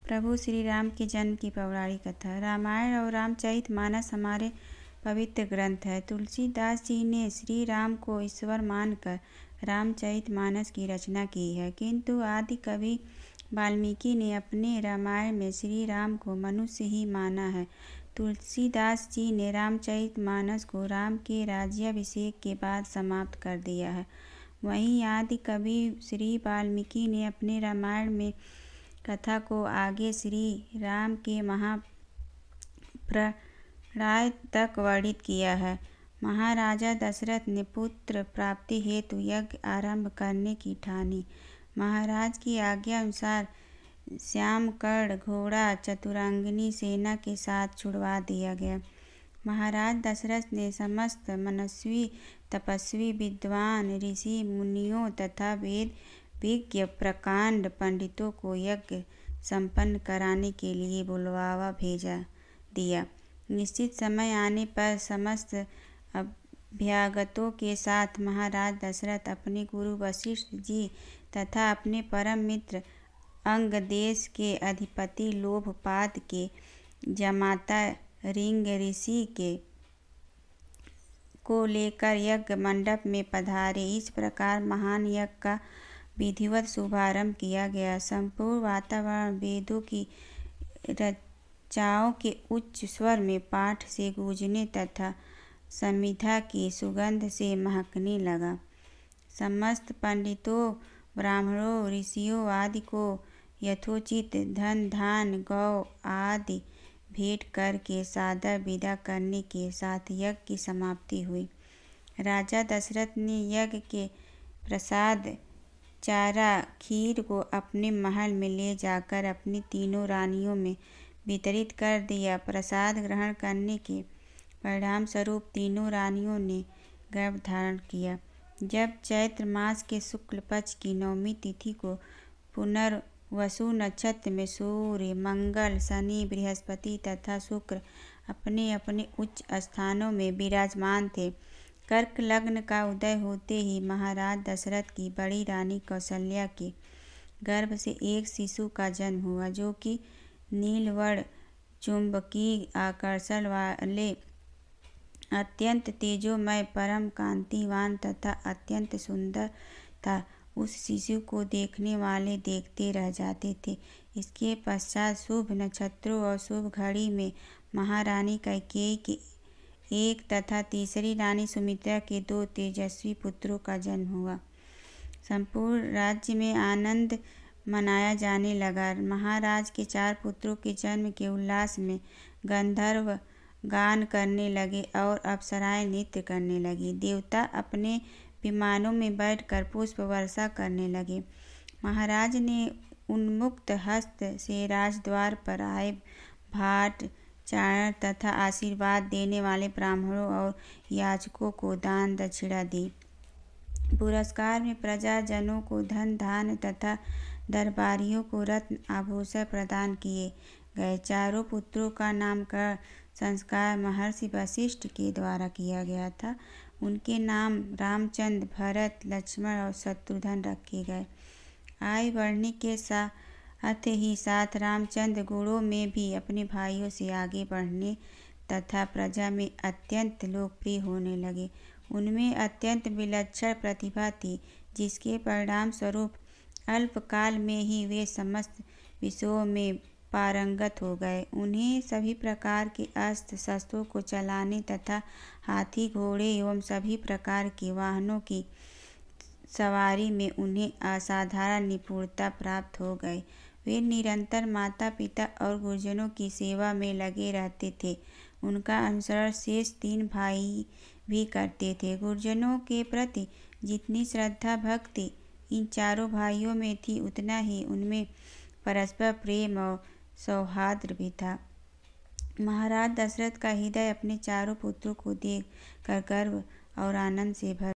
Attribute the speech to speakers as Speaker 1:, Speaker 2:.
Speaker 1: प्रभु श्री राम के जन्म की पौराणिक कथा। रामायण और रामचरितमानस हमारे पवित्र ग्रंथ है। तुलसीदास जी ने श्री राम को ईश्वर मानकर रामचरितमानस की रचना की है, किंतु आदि कवि वाल्मीकि ने अपने रामायण में श्री राम को मनुष्य ही माना है। तुलसीदास जी ने रामचरितमानस को राम के राज्याभिषेक के बाद समाप्त कर दिया है। वहीं आदि कवि श्री वाल्मीकि ने अपने रामायण में कथा को आगे श्री राम के महाप्रलय तक वर्णित किया है। महाराजा दशरथ ने पुत्र प्राप्ति हेतु यज्ञ आरंभ करने की ठानी। महाराज की आज्ञा अनुसार श्यामकर्ण घोड़ा चतुरंगिनी सेना के साथ छुड़वा दिया गया। महाराज दशरथ ने समस्त मनस्वी तपस्वी विद्वान ऋषि मुनियों तथा वेद विज्ञ प्रकांड पंडितों को यज्ञ संपन्न कराने के लिए बुलवा दिया। निश्चित समय आने पर समस्त अभ्यागतों के साथ महाराज दशरथ अपने गुरु वशिष्ठ जी तथा अपने परम मित्र अंगदेश के अधिपति लोभपाद के जमाता रिंग ऋषि को लेकर यज्ञ मंडप में पधारे। इस प्रकार महान यज्ञ का विधिवत शुभारंभ किया गया। संपूर्ण वातावरण वेदों की ऋचाओं के उच्च स्वर में पाठ से गूंजने तथा समिधा की सुगंध से महकने लगा। समस्त पंडितों ब्राह्मणों ऋषियों आदि को यथोचित धन धान गौ आदि भेंट करके सादर विदा करने के साथ यज्ञ की समाप्ति हुई। राजा दशरथ ने यज्ञ के प्रसाद चारा खीर को अपने महल में ले जाकर अपनी तीनों रानियों में वितरित कर दिया। प्रसाद ग्रहण करने के परिणाम स्वरूप तीनों रानियों ने गर्भ धारण किया। जब चैत्र मास के शुक्ल पक्ष की नवमी तिथि को पुनर्वसु नक्षत्र में सूर्य मंगल शनि बृहस्पति तथा शुक्र अपने अपने उच्च स्थानों में विराजमान थे, कर्क लग्न का उदय होते ही महाराज दशरथ की बड़ी रानी कौशल्या के गर्भ से एक शिशु का जन्म हुआ, जो कि नीलवर्ण चुंबकीय आकर्षण वाले अत्यंत तेजोमय परम कांतिवान तथा अत्यंत सुंदर था। उस शिशु को देखने वाले देखते रह जाते थे। इसके पश्चात शुभ नक्षत्रों और शुभ घड़ी में महारानी कैकेयी के एक तथा तीसरी रानी सुमित्रा के 2 तेजस्वी पुत्रों का जन्म हुआ। संपूर्ण राज्य में आनंद मनाया जाने लगा। महाराज के 4 पुत्रों के जन्म के उल्लास में गंधर्व गान करने लगे और अप्सराएं नृत्य करने लगी। देवता अपने विमानों में बैठकर पुष्प वर्षा करने लगे। महाराज ने उन्मुक्त हस्त से राजद्वार पर आए भाट चारण तथा आशीर्वाद देने वाले ब्राह्मणों और याचकों को दान दक्षिणा दी। पुरस्कार में प्रजाजनों को धन धान्य तथा दरबारियों को रत्न आभूषण प्रदान किए गए। 4 पुत्रों का नामकरण संस्कार महर्षि वशिष्ठ के द्वारा किया गया था। उनके नाम रामचंद्र भरत लक्ष्मण और शत्रुघ्न रखे गए। आयु बढ़ने के साथ ही साथ रामचंद्र गुणों में भी अपने भाइयों से आगे बढ़ने तथा प्रजा में अत्यंत लोकप्रिय होने लगे। उनमें अत्यंत विलक्षण प्रतिभा थी, जिसके परिणाम स्वरूप अल्पकाल में ही वे समस्त विषयों में पारंगत हो गए। उन्हें सभी प्रकार के अस्त्र शस्त्रों को चलाने तथा हाथी घोड़े एवं सभी प्रकार के वाहनों की सवारी में उन्हें असाधारण निपुणता प्राप्त हो गई। वे निरंतर माता पिता और गुरुजनों की सेवा में लगे रहते थे। उनका अनुसरण शेष 3 भाई भी करते थे। गुरुजनों के प्रति जितनी श्रद्धा भक्ति इन 4 भाइयों में थी, उतना ही उनमें परस्पर प्रेम और सौहार्द भी था। महाराज दशरथ का हृदय अपने 4 पुत्रों को देख कर गर्व और आनंद से भर